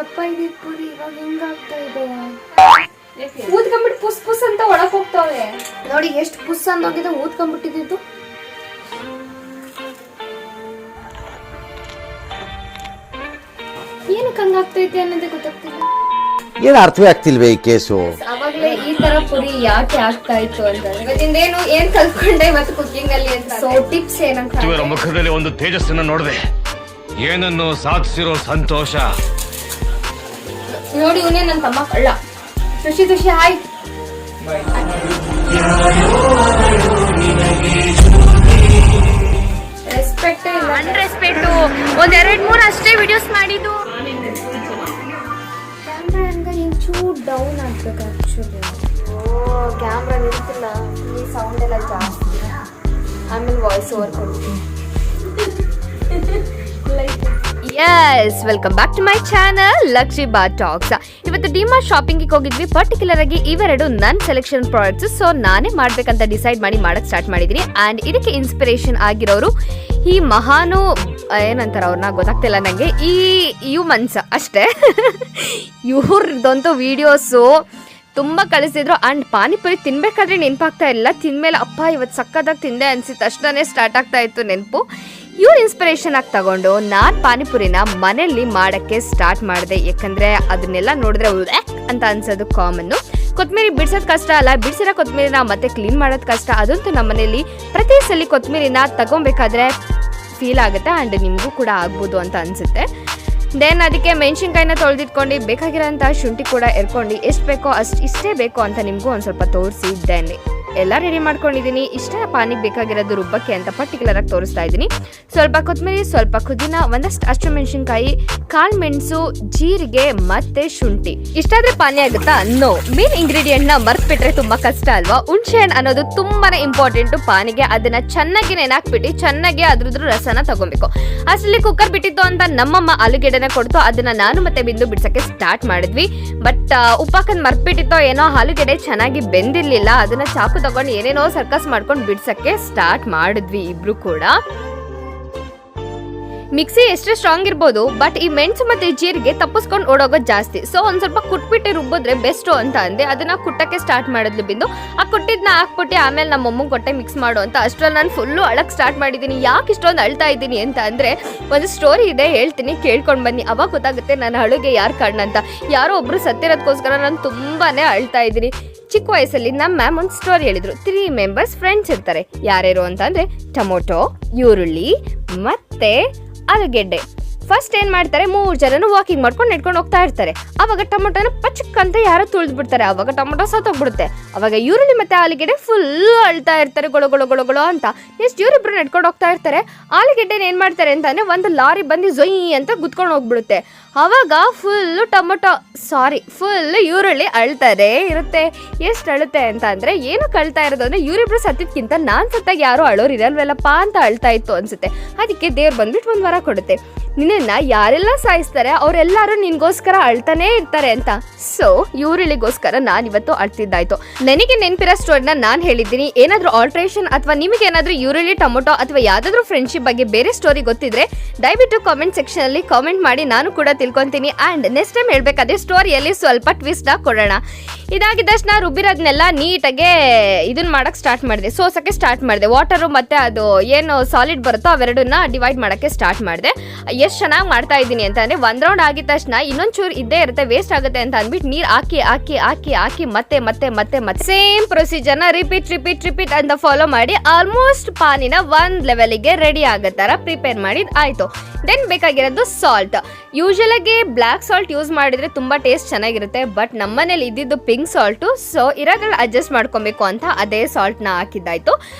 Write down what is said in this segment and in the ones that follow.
ದಪ್ಪ ಇದ್ದಿದ್ ಪುರಿ ಇವಾಗ ಹಿಂಗಾಗ್ತಾ ಇದೆ. ಊದ್ಕೊಂಡ್ಬಿಟ್ಟು ಪುಸ್ ಪುಸ್ ಅಂತ ಒಳಕ್ ಹೋಗ್ತಾವೆ ನೋಡಿ. ಎಷ್ಟು ಪುಸ್ ಅನ್ನೋಗಿದೆ ಊದ್ಕೊಂಡ್ಬಿಟ್ಟಿದ್ದು. ಏನಕ್ಕೆ ಹಂಗಾಗ್ತೈತೆ ಅನ್ನೋದೇ ಗೊತ್ತಾಗ್ತಿಲ್ಲ. ಏನು ಅರ್ಥವೇ ಆಗ್ತಿಲ್ವೇ ಈ ಕೇಸು? ಅವಾಗಲೇ ಈ ತರ ಪುರಿ ಯಾಕೆ ಆಗ್ತಾ ಇತ್ತು ಅಂತ ಇವತ್ತಿಂದೇನು ಏನ್ ಕಲ್ತ್ಕೊಂಡೆ ಇವತ್ತು ಕುಕಿಂಗ್ ಅಲ್ಲಿ ಅಂತ. ಸೊ ಟಿಪ್ಸ್ ಏನಂತ ಇವರ ಮುಖದಲ್ಲಿ ಒಂದು ತೇಜಸ್ಸನ್ನ ನೋಡಿದೆ, ಏನನ್ನು ಸಾಧಿಸಿರೋ ಸಂತೋಷ ನೋಡಿ. ಇವನೇ ನನ್ನ ತಮ್ಮ ಕಳ್ಳ. ತುಷಿ ತುಷಿ ಹಾಯ್. ರೆಸ್ಪೆಕ್ಟ್ ಇಲ್ಲ, ಅನ್ರೆಸ್ಪೆಕ್ಟ್. ಒಂದ್ 2-3 ಅಷ್ಟೇ ವಿಡಿಯೋಸ್ ಮಾಡಿದ್ದು. ಕ್ಯಾಮ್ರಾ ಹಂಗ ಇಂಚೂರು ಡೌನ್ ಆಗ್ಬೇಕು ಆಕ್ಚುಲಿ. ಕ್ಯಾಮ್ರಾ ನಿಲ್ತಿಲ್ಲ, ಈ ಸೌಂಡ್ ಎಲ್ಲ ಜಾಸ್ತಿ. ಆಮೇಲೆ ವಾಯ್ಸ್ ಓವರ್ ಕೊಡ್ತೀನಿ. Yes, welcome back to my channel Lakshi ಬಾ ಟಾಕ್ಸ್. ಇವತ್ತು ಡಿಮಾರ್ಟ್ ಶಾಪಿಂಗಿಗೆ ಹೋಗಿದ್ವಿ. ಪರ್ಟಿಕ್ಯುಲರ್ ಆಗಿ ಇವೆರಡು ನನ್ನ ಸೆಲೆಕ್ಷನ್ ಪ್ರಾಡಕ್ಟ್ಸ್. ಸೊ ನಾನೇ ಮಾಡ್ಬೇಕಂತ ಡಿಸೈಡ್ ಮಾಡಿ ಮಾಡಕ್ ಸ್ಟಾರ್ಟ್ ಮಾಡಿದೀನಿ. ಅಂಡ್ ಇದಕ್ಕೆ ಇನ್ಸ್ಪಿರೇಷನ್ ಆಗಿರೋರು ಈ ಮಹಾನು ಏನಂತಾರ ಅವ್ರನ್ನ ಗೊತ್ತಾಗ್ತಿಲ್ಲ ನಂಗೆ, ಈ ಹ್ಯೂಮನ್ಸ್ ಅಷ್ಟೇ. ಇವ್ರದಂತೂ ವಿಡಿಯೋಸು ತುಂಬ ಕಳಿಸಿದ್ರು. ಆ್ಯಂಡ್ ಪಾನಿಪುರಿ ತಿನ್ಬೇಕಾದ್ರೆ ನೆನಪಾಗ್ತಾ ಇಲ್ಲ. ತಿಂದಮೇಲೆ ಅಪ್ಪ ಇವತ್ತು ಸಕ್ಕತ್ತಾಗಿ ತಿಂದೆ ಅನ್ಸಿತ್ತು, ಅಷ್ಟೇ ಸ್ಟಾರ್ಟ್ ಆಗ್ತಾ ಇತ್ತು ನೆನಪು. ಇವ್ರ ಇನ್ಸ್ಪಿರೇಷನ್ ಆಗಿ ತಗೊಂಡು ನಾನು ಪಾನಿಪುರಿನ ಮನೆಯಲ್ಲಿ ಮಾಡೋಕ್ಕೆ ಸ್ಟಾರ್ಟ್ ಮಾಡಿದೆ. ಯಾಕಂದರೆ ಅದನ್ನೆಲ್ಲ ನೋಡಿದ್ರೆ ಅಂತ ಅನ್ಸೋದು ಕಾಮನ್ನು. ಕೊತ್ತಂಬರಿ ಬಿಡ್ಸೋದು ಕಷ್ಟ ಅಲ್ಲ, ಬಿಡಿಸಿರೋ ಕೊತ್ತಂಬರಿನ ಮತ್ತೆ ಕ್ಲೀನ್ ಮಾಡೋದು ಕಷ್ಟ. ಅದಂತೂ ನಮ್ಮ ಮನೇಲಿ ಪ್ರತಿ ಸಲ ಕೊತ್ತಂಬರಿನ ತಗೊಬೇಕಾದ್ರೆ ಫೀಲ್ ಆಗುತ್ತೆ. ಆ್ಯಂಡ್ ನಿಮಗೂ ಕೂಡ ಆಗ್ಬೋದು ಅಂತ ಅನಿಸುತ್ತೆ. ದೆನ್ ಅದಕ್ಕೆ ಮೆಣಸಿನ್ಕಾಯಿನ ತೊಳೆದಿಟ್ಕೊಂಡು ಬೇಕಾಗಿರೋಂಥ ಶುಂಠಿ ಕೂಡ ಎರ್ಕೊಂಡು ಎಷ್ಟು ಬೇಕೋ ಇಷ್ಟೇ ಬೇಕು ಅಂತ ನಿಮಗೂ ಒಂದು ಸ್ವಲ್ಪ ತೋರಿಸಿ ದೆನ್ ಎಲ್ಲ ರೆಡಿ ಮಾಡ್ಕೊಂಡಿದ್ದೀನಿ. ಇಷ್ಟೇ ಪಾನಿಗೆ ಬೇಕಾಗಿರೋದು ರುಬ್ಬಕ್ಕೆ ಅಂತ ಪರ್ಟಿಕ್ಯುಲರ್ ಆಗಿ ತೋರಿಸ್ತಾ ಇದ್ದೀನಿ. ಸ್ವಲ್ಪ ಕೊತ್ತಂಬರಿ, ಸ್ವಲ್ಪ ಪುದೀನ, ಒಂದಷ್ಟು ಅಷ್ಟು ಮೆಣಸಿನ್ಕಾಯಿ, ಕಾಳು ಮೆಣಸು, ಜೀರಿಗೆ ಮತ್ತೆ ಶುಂಠಿ. ಇಷ್ಟಾದ್ರೆ ಪಾನಿ ಆಗುತ್ತಾ? ನೋ. ಮೇನ್ ಇಂಗ್ರೀಡಿಯೆಂಟ್ ನ ಮರ್ತ್ಬಿಟ್ರೆ ತುಂಬಾ ಕಷ್ಟ ಅಲ್ವಾ? ಹುಣಸೆ ಹಣ್ಣು ಅನ್ನೋದು ತುಂಬಾನೇ ಇಂಪಾರ್ಟೆಂಟ್ ಪಾನಿಗೆ. ಅದನ್ನ ಚೆನ್ನಾಗಿ ನೆನಾಕ್ಬಿಟ್ಟು ಚೆನ್ನಾಗಿ ಅದ್ರದ್ದು ರಸನ ತಗೊಬೇಕು. ಅಷ್ಟರಲ್ಲಿ ಕುಕ್ಕರ್ ಬಿಟ್ಟಿತ್ತು ಅಂತ ನಮ್ಮಮ್ಮ ಆಲೂಗೆಡ್ಡೆನ ಕೊಡ್ತು. ಅದನ್ನ ನಾನು ಮತ್ತೆ ಬಿಂದು ಬಿಡ್ಸಕ್ಕೆ ಸ್ಟಾರ್ಟ್ ಮಾಡಿದ್ವಿ. ಬಟ್ ಉಪ್ಪಾಕಂದ್ ಮರ್ತ್ಬಿಟ್ಟಿತ್ತೋ ಏನೋ, ಆಲೂಗೆಡ್ಡೆ ಚೆನ್ನಾಗಿ ಬೆಂದಿರ್ಲಿಲ್ಲ. ಅದನ್ನ ಚಾಕು ತಗೊಂಡು ಏನೇನೋ ಸರ್ಕಸ್ ಮಾಡ್ಕೊಂಡು ಬಿಡ್ಸಕ್ಕೆ ಸ್ಟಾರ್ಟ್ ಮಾಡಿದ್ವಿ ಇಬ್ರು ಕೂಡ. ಮಿಕ್ಸಿ ಎಷ್ಟೇ ಸ್ಟ್ರಾಂಗ್ ಇರ್ಬೋದು, ಬಟ್ ಈ ಮೆಣಸು ಮತ್ತೆ ಜೀರಿಗೆ ತಪ್ಪಿಸ್ಕೊಂಡು ಓಡೋಗೋದು ಜಾಸ್ತಿ. ಸೊ ಒಂದ್ ಸ್ವಲ್ಪ ಕುಟ್ಬಿಟ್ಟು ರುಬ್ಬಿದ್ರೆ ಬೆಸ್ಟ್ ಅಂತ ಅಂದೆ. ಅದನ್ನ ಕುಟ್ಟಕ್ಕೆ ಸ್ಟಾರ್ಟ್ ಮಾಡಿದ್ಲು ಬಿಂದು. ಆ ಕುಟ್ಟಿದ್ನ ಹಾಕ್ಬಿಟ್ಟು ಆಮೇಲೆ ನಮ್ಮ ಅಮ್ಮಂಗೆ ಕೊಟ್ಟೆ ಮಿಕ್ಸ್ ಮಾಡು ಅಂತ. ಅಷ್ಟ್ರಲ್ಲಿ ನಾನು ಫುಲ್ಲು ಅಳಕ್ ಸ್ಟಾರ್ಟ್ ಮಾಡಿದ್ದೀನಿ. ಯಾಕೆ ಇಷ್ಟೊಂದು ಅಳ್ತಾ ಇದ್ದೀನಿ ಅಂತ ಅಂದ್ರೆ, ಒಂದು ಸ್ಟೋರಿ ಇದೆ, ಹೇಳ್ತೀನಿ, ಕೇಳ್ಕೊಂಡು ಬನ್ನಿ. ಅವಾಗ ಗೊತ್ತಾಗುತ್ತೆ ನನ್ನ ಅಳುಗೆ ಯಾರು ಕಾರಣ ಅಂತ. ಯಾರೋ ಒಬ್ರು ಸತ್ತಿರೋದಕ್ಕೋಸ್ಕರ ನಾನು ತುಂಬಾನೇ ಅಳ್ತಾ ಇದ್ದೀನಿ. ಚಿಕ್ಕ ವಯಸ್ಸಲ್ಲಿ ನಮ್ಮ ಮ್ಯಾಮ್ ಒಂದು ಸ್ಟೋರಿ ಹೇಳಿದ್ರು. 3 ಮೆಂಬರ್ಸ್ ಫ್ರೆಂಡ್ಸ್ ಇರ್ತಾರೆ. ಯಾರ್ಯಾರು ಅಂತ ಅಂದ್ರೆ ಟೊಮೊಟೊ, ಈರುಳ್ಳಿ ಮತ್ತೆ ಆಲೂಗೆಡ್ಡೆ. ಫಸ್ಟ್ ಏನ್ ಮಾಡ್ತಾರೆ, 3 ಜನನು ವಾಕಿಂಗ್ ಮಾಡ್ಕೊಂಡು ನೆಡ್ಕೊಂಡು ಹೋಗ್ತಾ ಇರ್ತಾರೆ. ಅವಾಗ ಟೊಮೊಟೊನ ಪಚಕ್ ಅಂತ ಯಾರೋ ತುಳಿದು ಬಿಡ್ತಾರೆ. ಅವಾಗ ಟೊಮೊಟೊ ಸತ್ತೋಗ್ಬಿಡುತ್ತೆ. ಅವಾಗ ಈರುಳ್ಳಿ ಮತ್ತೆ ಆಲೂಗೆಡ್ಡೆ ಫುಲ್ ಅಳ್ತಾ ಇರ್ತಾರೆ, ಗೊಳಗೊಳಗೊಳಗೊಳ ಅಂತ. ನೆಕ್ಸ್ಟ್ ಇವರಿಬ್ರು ನೆಡ್ಕೊಂಡು ಹೋಗ್ತಾ ಇರ್ತಾರೆ. ಆಲೂಗೆಡ್ಡೆನ ಏನ್ ಮಾಡ್ತಾರೆ ಅಂತಂದ್ರೆ ಒಂದು ಲಾರಿ ಬಂದು ಜೊಯ್ ಅಂತ ಗುದ್ಕೊಂಡು ಹೋಗ್ಬಿಡುತ್ತೆ. ಅವಾಗ ಫುಲ್ ಈರುಳ್ಳಿ ಅಳ್ತಾರೆ ಇರುತ್ತೆ. ಎಷ್ಟು ಅಳುತ್ತೆ ಅಂತ ಅಂದ್ರೆ, ಏನು ಕಳ್ತಾ ಇರೋದು ಅಂದ್ರೆ, ಇವರಿಬ್ರು ಸತ್ತಿದ್ಕಿಂತ ನಾನ್ ಸತ್ತಾಗ ಯಾರು ಅಳೋರು ಇರಲ್ವಲ್ಲಪ್ಪ ಅಂತ ಅಳ್ತಾ ಇತ್ತು ಅನ್ಸುತ್ತೆ. ಅದಕ್ಕೆ ದೇವ್ರು ಬಂದ್ಬಿಟ್ಟು ಒಂದು ವರ ಕೊಡುತ್ತೆ, ನಿನ್ನ ಯಾರೆಲ್ಲ ಸಾಯಿಸ್ತಾರೆ ಅವರೆಲ್ಲರೂ ನಿನ್ಗೋಸ್ಕರ ಅಳ್ತಾನೆ ಇರ್ತಾರೆ ಅಂತ. ಸೊ ಈರುಳ್ಳಿಗೋಸ್ಕರ ನಾನು ಇವತ್ತು ಅಳ್ತಿದ್ದಾಯ್ತು. ನನಗೆ ನೆನಪಿರೋ ಸ್ಟೋರಿನ ನಾನು ಹೇಳಿದ್ದೀನಿ. ಏನಾದ್ರೂ ಆಲ್ಟ್ರೇಷನ್ ಅಥವಾ ನಿಮಗೆ ಏನಾದ್ರೂ ಈರುಳ್ಳಿ, ಟೊಮೊಟೊ ಅಥವಾ ಯಾವ್ದಾದ್ರು ಫ್ರೆಂಡ್ಶಿಪ್ ಬಗ್ಗೆ ಬೇರೆ ಸ್ಟೋರಿ ಗೊತ್ತಿದ್ರೆ ದಯವಿಟ್ಟು ಕಾಮೆಂಟ್ ಸೆಕ್ಷನ್ ಅಲ್ಲಿ ಕಾಮೆಂಟ್ ಮಾಡಿ, ನಾನು ಕೂಡ ತಿಳ್ಕೊಂತೀನಿ. ಅಂಡ್ ನೆಕ್ಸ್ಟ್ ಟೈಮ್ ಹೇಳ್ಬೇಕಾದ್ರೆ ಸ್ಟೋರಿಯಲ್ಲಿ ಸ್ವಲ್ಪ ಟ್ವಿಸ್ಟ್ ಆಗಿ ಕೊಡೋಣ. ಇದಾಗಿದ್ದ ತಕ್ಷಣ ರುಬ್ಬಿರೋದ್ನೆಲ್ಲ ನೀಟಾಗೆ ಇದನ್ನ ಮಾಡಕ್ ಸ್ಟಾರ್ಟ್ ಮಾಡಿದೆ, ಸೋಸಕ್ಕೆ ಸ್ಟಾರ್ಟ್ ಮಾಡಿದೆ. ವಾಟರು ಮತ್ತೆ ಅದು ಏನು ಸಾಲಿಡ್ ಬರುತ್ತೋ ಅವೆರಡನ್ನ ಡಿವೈಡ್ ಮಾಡಕ್ಕೆ ಸ್ಟಾರ್ಟ್ ಮಾಡಿದೆ. ಎಷ್ಟು ಚೆನ್ನಾಗಿ ಮಾಡ್ತಾ ಇದ್ದೀನಿ ಅಂತ ಅಂದ್ರೆ, 1 ರೌಂಡ್ ಆಗಿದ ತಕ್ಷಣ ಇನ್ನೊಂಚೂರು ಇದ್ದೇ ಇರುತ್ತೆ, ವೇಸ್ಟ್ ಆಗುತ್ತೆ ಅಂತ ಅಂದ್ಬಿಟ್ಟು ನೀರು ಹಾಕಿ ಮತ್ತೆ ಸೇಮ್ ಪ್ರೊಸೀಜರ್ನ ರಿಪೀಟ್ ಅಂತ ಫಾಲೋ ಮಾಡಿ ಆಲ್ಮೋಸ್ಟ್ ಪಾನಿನ 1 ಲೆವೆಲ್ಗೆ ರೆಡಿ ಆಗೋ ತರ ಪ್ರಿಪೇರ್ ಮಾಡಿದ್ ಆಯ್ತು. ದೆನ್ ಬೇಕಾಗಿರೋದು ಸಾಲ್ಟ್. ಯೂಶುವಲ್ ಆಗಿ ಬ್ಲ್ಯಾಕ್ ಸಾಲ್ಟ್ ಯೂಸ್ ಮಾಡಿದ್ರೆ ತುಂಬಾ ಟೇಸ್ಟ್ ಚೆನ್ನಾಗಿರುತ್ತೆ. ಬಟ್ ನಮ್ಮನೇಲಿ ಇದ್ದಿದ್ದು ಪಿಂಕ್ ಸಾಲ್ಟು. ಸೊ ಇರೋದ್ರಲ್ಲಿ ಅಡ್ಜಸ್ಟ್ ಮಾಡ್ಕೊಬೇಕು ಅಂತ ಅದೇ ಸಾಲ್ಟ್ನ ಹಾಕಿದ್ದಾಯ್ತು.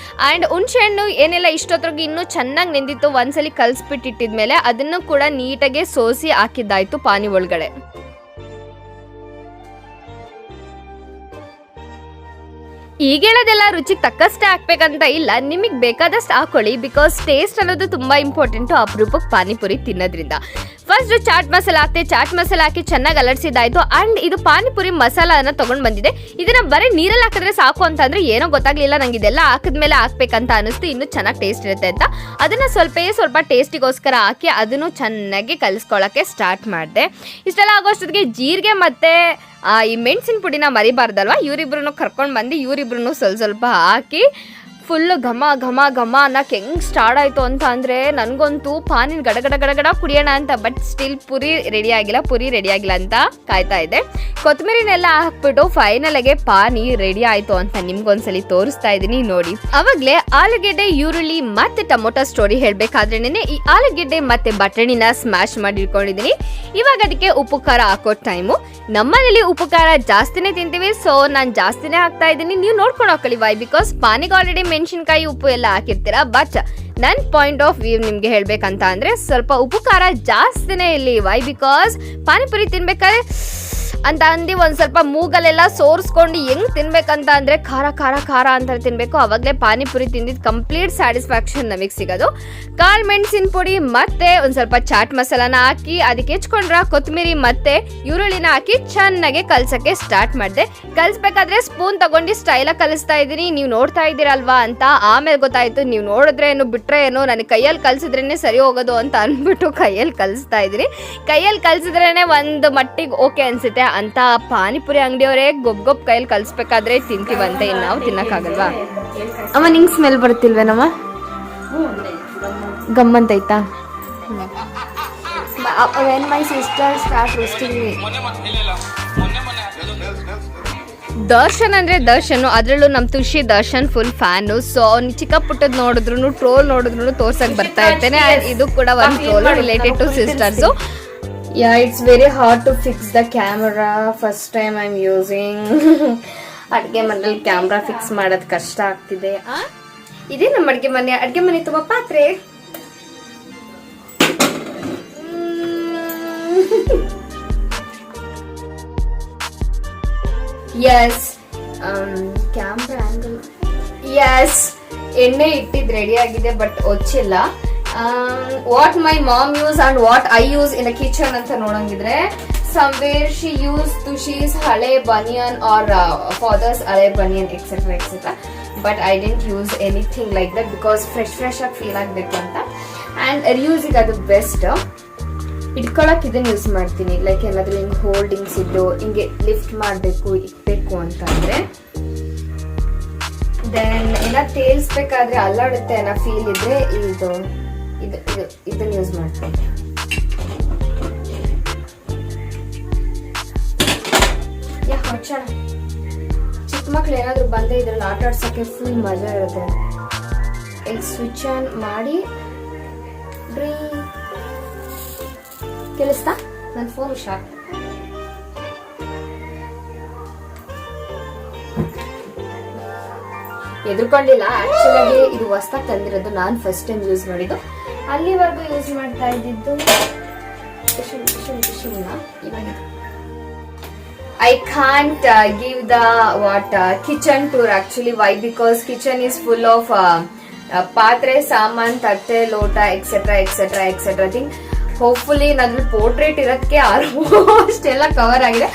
ಆ್ಯಂಡ್ ಹುಣಸೆ ಹಣ್ಣು ಏನೆಲ್ಲ ಇಷ್ಟೊತ್ತಿಗೆ ಇನ್ನೂ ಚೆನ್ನಾಗಿ ನೆಂದಿತ್ತು, ಒಂದ್ಸಲಿ ಕಲ್ಸ್ಬಿಟ್ಟಿಟ್ಟಿದ್ಮೇಲೆ ಅದನ್ನು ಕೂಡ ನೀಟಾಗಿ ಸೋಸಿ ಹಾಕಿದ್ದಾಯ್ತು ಪಾನಿ ಒಳಗಡೆ. ಈಗ ಹೇಳೋದೆಲ್ಲ ರುಚಿಗೆ ತಕ್ಕಷ್ಟೇ ಹಾಕ್ಬೇಕಂತ ಇಲ್ಲ, ನಿಮಗೆ ಬೇಕಾದಷ್ಟು ಹಾಕೊಳ್ಳಿ. ಬಿಕಾಸ್ ಟೇಸ್ಟ್ ಅನ್ನೋದು ತುಂಬಾ ಇಂಪಾರ್ಟೆಂಟು ಅಪರೂಪಕ್ಕೆ ಪಾನಿಪುರಿ ತಿನ್ನೋದ್ರಿಂದ. ಫಸ್ಟ್ ಚಾಟ್ ಮಸಾಲ ಹಾಕ್ತೆ, ಚಾಟ್ ಮಸಾಲ ಹಾಕಿ ಚೆನ್ನಾಗಿ ಅಲರ್ಸಿದಾಯ್ತು. ಅಂಡ್ ಇದು ಪಾನಿಪುರಿ ಮಸಾಲಾನ ತಗೊಂಡ್ ಬಂದಿದೆ. ಇದನ್ನ ಬರೀ ನೀರಲ್ಲಿ ಹಾಕಿದ್ರೆ ಸಾಕು ಅಂತ ಅಂದ್ರೆ ಏನೋ ಗೊತ್ತಾಗ್ಲಿಲ್ಲ ನಂಗೆ. ಇದೆಲ್ಲ ಹಾಕಿದ್ಮೇಲೆ ಹಾಕ್ಬೇಕಂತ ಅನಿಸ್ತು, ಇನ್ನು ಚೆನ್ನಾಗಿ ಟೇಸ್ಟ್ ಇರುತ್ತೆ ಅಂತ. ಅದನ್ನ ಸ್ವಲ್ಪ ಟೇಸ್ಟಿಗೋಸ್ಕರ ಹಾಕಿ ಅದನ್ನು ಚೆನ್ನಾಗಿ ಕಲಿಸ್ಕೊಳ್ಳೋಕೆ ಸ್ಟಾರ್ಟ್ ಮಾಡಿದೆ. ಇಷ್ಟೆಲ್ಲ ಆಗೋಷ್ಟೊತ್ತಿಗೆ ಜೀರಿಗೆ ಮತ್ತೆ ಈ ಮೆಣಸಿನ ಪುಡಿನ ಮರಿಬಾರ್ದಲ್ವ, ಇವರಿಬ್ರು ಕರ್ಕೊಂಡು ಬಂದು ಇವರಿಬ್ರು ಸ್ವಲ್ಪ ಹಾಕಿ ಫುಲ್ ಘಮ ಘಮ ಘಮ ಅನ್ನಕ್ಕೆ ಹೆಂಗೆ ಸ್ಟಾರ್ಟ್ ಆಯಿತು ಅಂತ ಅಂದರೆ ನನಗಂತೂ ಪಾನಿನ ಗಡಗಡ ಕುಡಿಯೋಣ ಅಂತ. ಬಟ್ ಸ್ಟಿಲ್ ಪುರಿ ರೆಡಿ ಆಗಿಲ್ಲ ಅಂತ ಕಾಯ್ತಾ ಇದೆ. ಕೊತ್ತಂಬರಿನೆಲ್ಲ ಹಾಕ್ಬಿಟ್ಟು ಫೈನಲ್ಗೆ ಪಾನಿ ರೆಡಿ ಆಯಿತು ಅಂತ ನಿಮ್ಗೊಂದ್ಸಲಿ ತೋರಿಸ್ತಾ ಇದ್ದೀನಿ ನೋಡಿ. ಅವಾಗಲೇ ಆಲೂಗೆಡ್ಡೆ, ಈರುಳ್ಳಿ ಮತ್ತೆ ಟೊಮೊಟೊ ಸ್ಟೋರಿ ಹೇಳಬೇಕಾದ್ರೇನೆ ಈ ಆಲೂಗೆಡ್ಡೆ ಮತ್ತೆ ಬಟಾಣಿನ ಸ್ಮ್ಯಾಶ್ ಮಾಡಿ ಇಟ್ಕೊಂಡಿದ್ದೀನಿ. ಇವಾಗ ಅದಕ್ಕೆ ಉಪ್ಪು ಖಾರ ಹಾಕೋ ಟೈಮು. ನಮ್ಮನೇಲಿ ಉಪ್ಪು ಖಾರ ಜಾಸ್ತಿನೇ ತಿಂತೀವಿ, ಸೊ ನಾನು ಜಾಸ್ತಿನೇ ಹಾಕ್ತಾ ಇದ್ದೀನಿ. ನೀವು ನೋಡ್ಕೊಂಡು ಹಾಕೊಳ್ಳಿ. ವೈ? ಬಿಕಾಸ್ ಪಾನಿಗೆ ಆಲ್ರೆಡಿ ಮೆಣಸಿನ್ಕಾಯಿ ಉಪ್ಪು ಎಲ್ಲ ಹಾಕಿರ್ತೀರಾ. ಬಟ್ ನನ್ನ ಪಾಯಿಂಟ್ ಆಫ್ ವ್ಯೂ ನಿಮ್ಗೆ ಹೇಳ್ಬೇಕಂತ ಅಂದ್ರೆ ಸ್ವಲ್ಪ ಉಪ್ಪು ಖಾರ ಜಾಸ್ತಿನೇ ಇಲ್ಲಿ. ವೈ? ಬಿಕಾಸ್ ಪಾನಿಪುರಿ ತಿನ್ಬೇಕಾದ್ರೆ ಅಂತ ಅಂದು ಒಂದ್ ಸ್ವಲ್ಪ ಮೂಗಲೆಲ್ಲ ಸೋರ್ಸ್ಕೊಂಡು ಹೆಂಗ್ ತಿನ್ಬೇಕಂತ ಅಂದ್ರೆ ಖಾರ ಖಾರ ಖಾರ ಅಂತ ತಿನ್ಬೇಕು. ಅವಾಗಲೇ ಪಾನಿಪುರಿ ತಿಂದಿದ್ದು ಕಂಪ್ಲೀಟ್ ಸ್ಯಾಟಿಸ್ಫ್ಯಾಕ್ಷನ್ ನಮಗೆ ಸಿಗೋದು. ಕಾಳು ಮೆಣಸಿನ ಪುಡಿ ಮತ್ತೆ ಒಂದ್ ಸ್ವಲ್ಪ ಚಾಟ್ ಮಸಾಲಾನ ಹಾಕಿ ಅದಕ್ಕೆ ಹೆಚ್ಕೊಂಡ್ರ ಕೊತ್ತಂಬರಿ ಮತ್ತೆ ಈರುಳ್ಳಿನ ಹಾಕಿ ಚೆನ್ನಾಗಿ ಕಲ್ಸಕ್ಕೆ ಸ್ಟಾರ್ಟ್ ಮಾಡಿದೆ. ಕಲ್ಸ್ಬೇಕಾದ್ರೆ ಸ್ಪೂನ್ ತಗೊಂಡು ಸ್ಟೈಲಾಗಿ ಕಲಿಸ್ತಾ ಇದ್ದೀನಿ. ನೀವು ನೋಡ್ತಾ ಇದ್ದೀರಲ್ವಾ ಅಂತ. ಆಮೇಲೆ ಗೊತ್ತಾಯ್ತು ನೀವು ನೋಡಿದ್ರೆ ಏನು ಬಿಟ್ರೆ ಏನು, ನನಗೆ ಕೈಯಲ್ಲಿ ಕಲ್ಸಿದ್ರೇನೆ ಸರಿ ಹೋಗೋದು ಅಂತ ಅಂದ್ಬಿಟ್ಟು ಕೈಯಲ್ಲಿ ಕಲಿಸ್ತಾ ಇದ್ದೀನಿ. ಕೈಯಲ್ಲಿ ಕಲ್ಸಿದ್ರೇನೆ ಒಂದು ಮಟ್ಟಿಗೆ ಓಕೆ ಅನ್ಸುತ್ತೆ ಅಂತ ಪಾನಿಪುರಿ ಅಂಗಡಿಯವರೇ ಗೊಬ್ಬ ಕೈಯಲ್ಲಿ ಕಲಿಸ್ಬೇಕಾದ್ರೆ ತಿಂತೀವಂತೆ. ನಾವು ತಿನ್ನಕ್ಕಾಗಲ್ವಾ? ಅಮ್ಮ ನಿಂಗೆ ಸ್ಮೆಲ್ ಬರ್ತಿಲ್ವೇನಮ್ಮ? ಗಮ್ಮಂತೈತಾ? When my sister start roasting me. Darshan ಅಂದ್ರೆ ದರ್ಶನ್, ಅದರಲ್ಲೂ ನಮ್ಮ Tushi Darshan full fan. So ಅವ್ನು ಚಿಕ್ಕ ಪುಟ್ಟದ್ ನೋಡಿದ್ರು ಟ್ರೋಲ್ ನೋಡಿದ್ರು ತೋರ್ಸಕ್ ಬರ್ತಾ ಇರ್ತೇನೆ. ಇದು ಕೂಡ ಒಂದು troll related to sisters. Yeah, it's very hard to fix the camera. First time I'm using. ಅಡ್ಗೆ ಮನೇಲಿ ಕ್ಯಾಮ್ರಾ ಫಿಕ್ಸ್ ಮಾಡೋದು ಕಷ್ಟ ಆಗ್ತಿದೆ. ಇದೇ ನಮ್ಮ ಅಡ್ಗೆ ಮನೆ ತುಂಬಾ ಪಾತ್ರೆ. Yes, camera angle. Yes, ಎಣ್ಣೆ ಇಟ್ಟಿದ್ ರೆಡಿ ಆಗಿದೆ ಬಟ್ ಒಚ್ಚಿಲ್ಲ. What my mom use and what I use in a kitchen ಅಂತ ನೋಡಂಗಿದ್ರೆ, somewhere she used Tushi's ಹಳೆ ಬನಿಯನ್ ಆರ್ ಫಾದರ್ಸ್ ಹಳೆ banian etcetera. But I didn't use anything like that because fresh ಆಗಿ feel ಆಗಬೇಕು ಅಂತ. ಆ್ಯಂಡ್ ರಿಯೂಸಿಗೆ ಅದು ಬೆಸ್ಟ್. ಇಟ್ಕೊಳಕ್ ಇದನ್ನ ಯೂಸ್ ಮಾಡ್ತೀನಿ. ಲೈಕ್ ಏನಾದ್ರೂ ಹಿಂಗೆ ಹೋಲ್ಡಿಂಗ್ಸ್ ಇದ್ದು ಹಿಂಗೆ ಲಿಫ್ಟ್ ಮಾಡಬೇಕು ಇಕ್ಬೇಕು ಅಂತಂದ್ರೆ, ದೆನ್ ಎಲ್ಲ ತೇಲ್ಸ್ಬೇಕಾದ್ರೆ ಅಲ್ಲಾಡುತ್ತೆ ಅನ್ನೋ ಫೀಲ್ ಇದ್ರೆ ಇದನ್ನ ಯೂಸ್ ಮಾಡ್ತೀನಿ. ಚಿಕ್ಕ ಮಕ್ಳು ಏನಾದ್ರು ಬಂದ್ರೆ ಇದ್ರಲ್ಲಿ ಆಟ ಆಡ್ಸಕ್ಕೆ ಫುಲ್ ಮಜಾ ಇರುತ್ತೆ. ಈಗ ಸ್ವಿಚ್ ಆನ್ ಮಾಡಿ ಕೇಳಿಸ್ತಾ? ನನ್ನ ಫೋನ್ ಹುಷಾರ್. ಎದುರ್ಕೊಂಡಿಲ್ಲ. ಆಕ್ಚುಲಿ ಇದು ಹೊಸ್ತಾಗಿ ತಂದಿರೋದು, ನಾನು ಫಸ್ಟ್ ಟೈಮ್ ಯೂಸ್ ಮಾಡಿದ್ದು. ಅಲ್ಲಿವರೆಗೂ ಯೂಸ್ ಮಾಡ್ತಾ ಇದ್ದಿದ್ದು ಇವಾಗ. I can't give the kitchen tour actually. Why? Because kitchen is full of ಪಾತ್ರೆ, ಸಾಮಾನ್, ತಟ್ಟೆ, ಲೋಟ ಎಕ್ಸೆಟ್ರಾ ಥಿಂಗ್. ಹೋಪ್ಫುಲಿ ನನ್ನ ಪೋರ್ಟ್ರೇಟ್ ಇರೋದಕ್ಕೆ ಆಲ್ಮೋಸ್ಟ್ ಎಲ್ಲ ಕವರ್ ಆಗಿದೆ.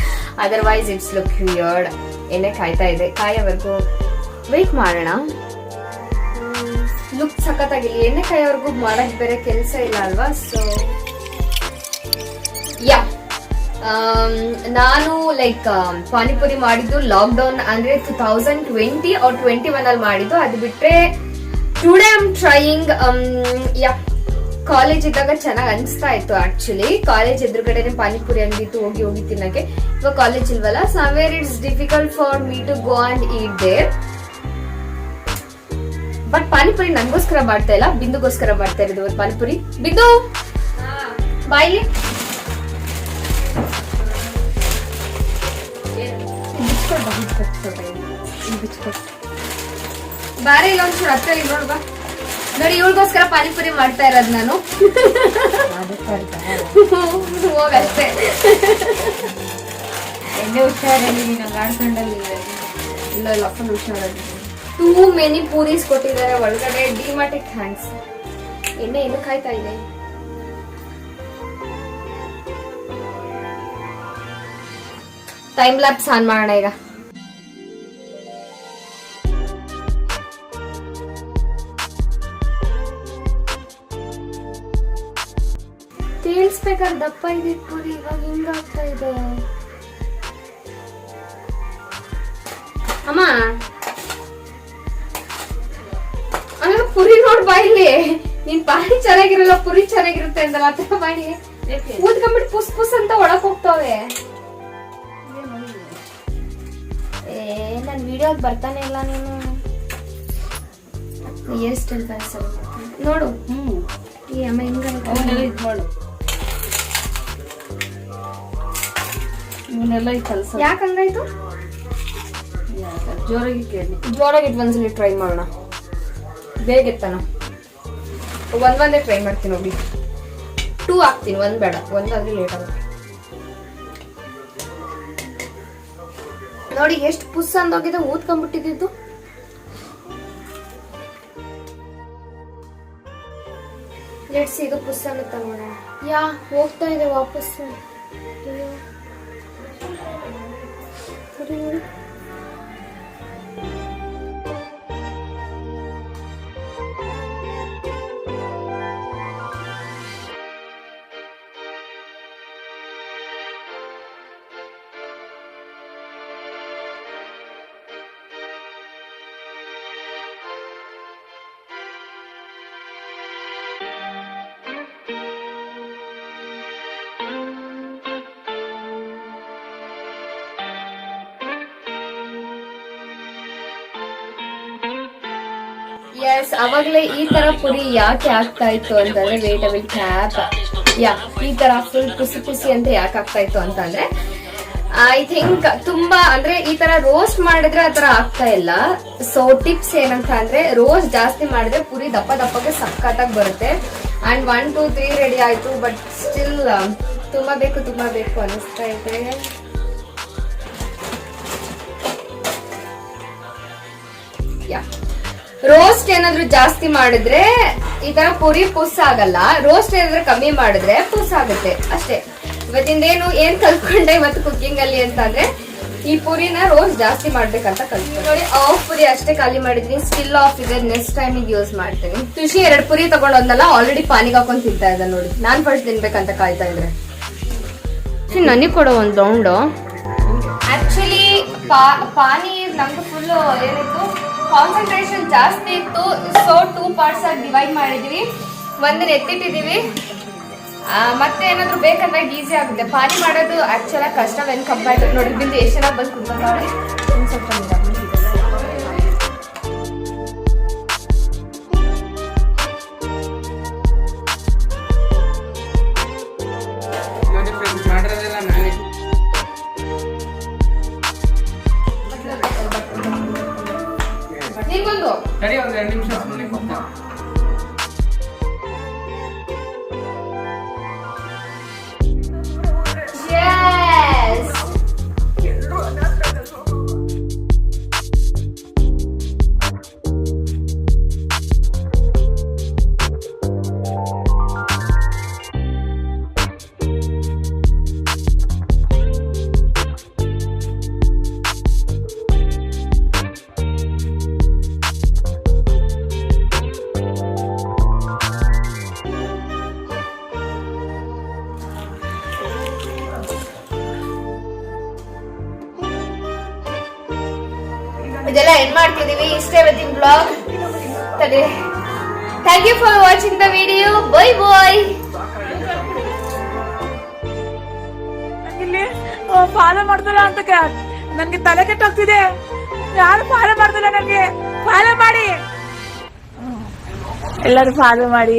Otherwise it's look weird. ಎಣ್ಣೆ ಕಾಯ್ತಾ ಇದೆ, ಕಾಯೋವರೆಗೂ ವೇಟ್ ಮಾಡೋಣ. ಲುಕ್ ಸಖತ್ತಾಗಿಲ್ಲ. ಎಣ್ಣೆ ಕಾಯೋವರೆಗೂ ಮಾಡಕ್ ಬೇರೆ ಕೆಲಸ ಇಲ್ಲ ಅಲ್ವಾ? ಸೊ ಯಾ, ನಾನು ಲೈಕ್ ಪಾನಿಪುರಿ ಮಾಡಿದ್ದು ಲಾಕ್ಡೌನ್ ಅಂದ್ರೆ 2020 or 21 ಅಲ್ಲಿ ಮಾಡಿದ್ದು. ಅದು ಬಿಟ್ರೆ today I am trying. Yeah, college ಇದ್ದಾಗ ಚೆನ್ನಾಗಿ ಅನಿಸ್ತಾ ಇತ್ತು. ಆಕ್ಚುಲಿ ಕಾಲೇಜ್ ಎದುರುಗಡೆನೆ ಪಾನಿಪುರಿ ಅಂಗಡಿ ಹೋಗಿ ತಿನ್ನಕ್ಕೆ. ಇವಾಗ ಕಾಲೇಜ್ ಇಲ್ವಲ್ಲ, somewhere it's difficult for me to go and eat there. But panipuri ನಂಗೋಸ್ಕರ ಮಾಡ್ತಾ ಇಲ್ಲ, ಬಿಂದುಗೋಸ್ಕರ ಮಾಡ್ತಾ ಇರೋದು ಪಾನಿಪುರಿ. ಬಿಂದು ಬಾಯ್ಲಿ ಬಾರೆ ಇಲ್ಲ ಒಂಚೂರು ಹತ್ರ ನೋಡ್ಬಾ. ನೋಡಿ, ಇವಳಿಗೋಸ್ಕರ ಪಾನಿಪುರಿ ಮಾಡ್ತಾ ಇರೋದು ನಾನು. ಹೋಗಷ್ಟೇ. ಎಣ್ಣೆ ಹುಷಾರಲ್ಲಿ ಆಡ್ಕೊಂಡಲ್ಲಿ ಇಲ್ಲ ಫುಲ್ ಹುಷಾರಲ್ಲಿ. ಟೂ ಮೆನಿ ಪೂರೀಸ್ ಕೊಟ್ಟಿದ್ದಾರೆ ಒಳಗಡೆ. ಡಿಮಾರ್ಟಿಕ್ ಹ್ಯಾಂಡ್ಸ್. ಎಣ್ಣೆ ಏನು ಕಾಯ್ತಾ ಇದೆ. ಟೈಮ್ ಲ್ಯಾಪ್ಸ್ ಆನ್ ಮಾಡೋಣ ಈಗ. ತೇಲ್ಸ್ಬೇಕಾದ್ರೆ ದಪ್ಪ ಇದೆ ಪುರಿ, ಇವಾಗ ಹಿಂಗಾಗ್ತಾ ಇದೆ. ಅಮ್ಮ ಅಲ್ಲ ಪುರಿ ನೋಡ್ ಬಾಯಿಲಿ, ನೀನ್ ಪಾನಿ ಚೆನ್ನಾಗಿರಲ್ಲ ಪುರಿ ಚೆನ್ನಾಗಿರುತ್ತೆ ಅಂದಲ್ಲ, ಆ ಬಾಯಿ ಊದ್ಕೊಂಡ್ಬಿಟ್ಟು ಪುಸ್ ಪುಸ್ ಅಂತ ಒಳಕ್ ಹೋಗ್ತಾವೆ. ನನ್ ವಿಡಿಯೋಗ್ ಬರ್ತಾನೆ ಇಲ್ಲ ನೀನು. ಹೇರ್ ಸ್ಟೈಲ್ ನೋಡು. ಈ ಅಮ್ಮ ಹಿಂಗ ಮಾಡು, ಇವನ್ನೆಲ್ಲ ಈ ಕೆಲಸ ಯಾಕೆ ಹಂಗಾಯ್ತು? ಜೋರಾಗಿ ಕೇಳಿ. ಜೋರಾಗಿ ಒಂದ್ಸಲಿ ಟ್ರೈ ಮಾಡೋಣ. ಬೇಗ ಎತ್ತಾನ. ಒಂದೇ ಟ್ರೈ ಮಾಡ್ತೀನಿ ಹೋಗಿ. 2 ಹಾಕ್ತೀನಿ, 1 ಬೇಡ, 1 ಆದ್ರೆ ಲೇಟ್ ಆಗುತ್ತೆ. ನೋಡಿ ಎಷ್ಟು ಪುಸ್ ಅಂದೋಗಿದೆ, ಊದ್ಕೊಂಡ್ಬಿಟ್ಟಿದ್ದು. ಲೆಟ್ಸ್ ಇದು ಪುಸ್ ಅನ್ನುತ್ತ ನೋಡೋಣ. ಯಾ ಹೋಗ್ತಾ ಇದೆ ವಾಪಸ್. ನೋಡಿ ಎಸ್, ಅವಾಗ್ಲೇ ಈ ತರ ಪುರಿ ಯಾಕೆ ಆಗ್ತಾ ಇತ್ತು ಅಂತಂದ್ರೆ ವೇಟಬಲ್ ಕ್ಯಾಪ್ ಈ ತರ ಫುಲ್ ಪುಸಿ ಪುಸಿ ಅಂತ ಯಾಕೆ ಆಗ್ತಾ ಇತ್ತು ಅಂತಂದ್ರೆ ಐ ಥಿಂಕ್ ತುಂಬಾ ಅಂದ್ರೆ ಈ ತರ ರೋಸ್ಟ್ ಮಾಡಿದ್ರೆ ಆತರ ಆಗ್ತಾ ಇಲ್ಲ. ಸೊ ಟಿಪ್ಸ್ ಏನಂತ ಅಂದ್ರೆ ರೋಸ್ಟ್ ಜಾಸ್ತಿ ಮಾಡಿದ್ರೆ ಪುರಿ ದಪ್ಪ ದಪ್ಪಗೆ ಸಖತ್ತಾಗಿ ಬರುತ್ತೆ. ಅಂಡ್ 1 2 3 ರೆಡಿ ಆಯ್ತು, ಬಟ್ ಸ್ಟಿಲ್ ತುಂಬಾ ಬೇಕು ಅನಿಸ್ತಾ ಇದೆ. ರೋಸ್ಟ್ ಏನಾದ್ರು ಜಾಸ್ತಿ ಮಾಡಿದ್ರೆ ಈ ತರ ಪುರಿ ಪುಸ್ ಆಗಲ್ಲ, ರೋಸ್ಟ್ ಏನಾದ್ರು ಕಮ್ಮಿ ಮಾಡಿದ್ರೆ ಪುಸ್ ಆಗುತ್ತೆ ಅಷ್ಟೇ. ಇವತ್ತಿಂದೇನು ಏನ್ ಕಲ್ತ್ಕೊಂಡೆ ಇವತ್ತು ಕುಕಿಂಗ್ ಅಲ್ಲಿ ಅಂತಂದ್ರೆ ಈ ಪುರಿನ ರೋಸ್ಟ್ ಜಾಸ್ತಿ ಮಾಡ್ಬೇಕಂತ ಕಲ್ತ್ಕೊಂಡೆ. ನೋಡಿ ಆಫ್ ಪುರಿ ಅಷ್ಟೇ ಖಾಲಿ ಮಾಡಿದೀನಿ, ಸ್ಟಿಲ್ ಆಫ್ ಇದೆ, ನೆಕ್ಸ್ಟ್ ಟೈಮ್ ಯೂಸ್ ಮಾಡ್ತೀನಿ. ಖುಷಿ 2 ಪುರಿ ತಗೊಂಡೋದ್ನಲ್ಲ, ಆಲ್ರೆಡಿ ಪಾನಿಗೆ ಹಾಕೊಂಡ್ ತಿಂತಾ ಇದ್ದ ನೋಡಿ. ನಾನ್ ಫಸ್ಟ್ ತಿನ್ಬೇಕಂತ ಕಾಯ್ತಾ ಇದ್ರೆ ನನಗೆ ಕೊಡೋ ಒಂದ್ ರೌಂಡ್. ಆಕ್ಚುಲಿ ಪಾನಿ ನಮ್ದು ಫುಲ್ ಏನಿತ್ತು ಕಾನ್ಸಂಟ್ರೇಷನ್ ಜಾಸ್ತಿ ಇತ್ತು. ಸೊ 2 ಪಾರ್ಟ್ಸ್ ಆಗಿ ಡಿವೈಡ್ ಮಾಡಿದೀವಿ, ಒಂದನ್ನ ಎತ್ತಿಟ್ಟಿದೀವಿ. ಮತ್ತೆ ಏನಾದ್ರು ಬೇಕಂದ್ರೆ ಈಸಿ ಆಗುತ್ತೆ. ಪಾನಿ ಮಾಡೋದು ಆಕ್ಚುಲ್ ಆಗಿ ಕಷ್ಟ ವೆನ್ ಕಂಪೇರ್ ನೋಡಿ. ಬಿಂದು ಎಷ್ಟು ಚೆನ್ನಾಗಿ ಬಂದು ಕುತ್ಕೊಂಡವ್ರೆ. ನೀಗೊಂದು ಸರಿ, ಒಂದು 2 ನಿಮಿಷ ಸುಮ್ಮನೆ ಕೂತ್ಕೊ. Yes. ಇದೆಲ್ಲ ಎಂಡ್ ಮಾಡ್ತಿದೀವಿ. ಇಷ್ಟೇ ಇವತ್ತಿನ blog. Thank you for watching the video. Bye bye. ಇಲ್ಲಿ ಫಾಲೋ ಮಾಡ್ತಿಲ್ಲ ಅಂತ ನನ್ಗೆ ತಲೆ ಕೆಟ್ಟೋಗ್ತಿದೆ. ಯಾರು ಫಾಲೋ ಮಾಡ್ತಿಲ್ಲ, ನನಗೆ ಫಾಲೋ ಮಾಡಿ, ಎಲ್ಲರೂ ಫಾಲೋ ಮಾಡಿ.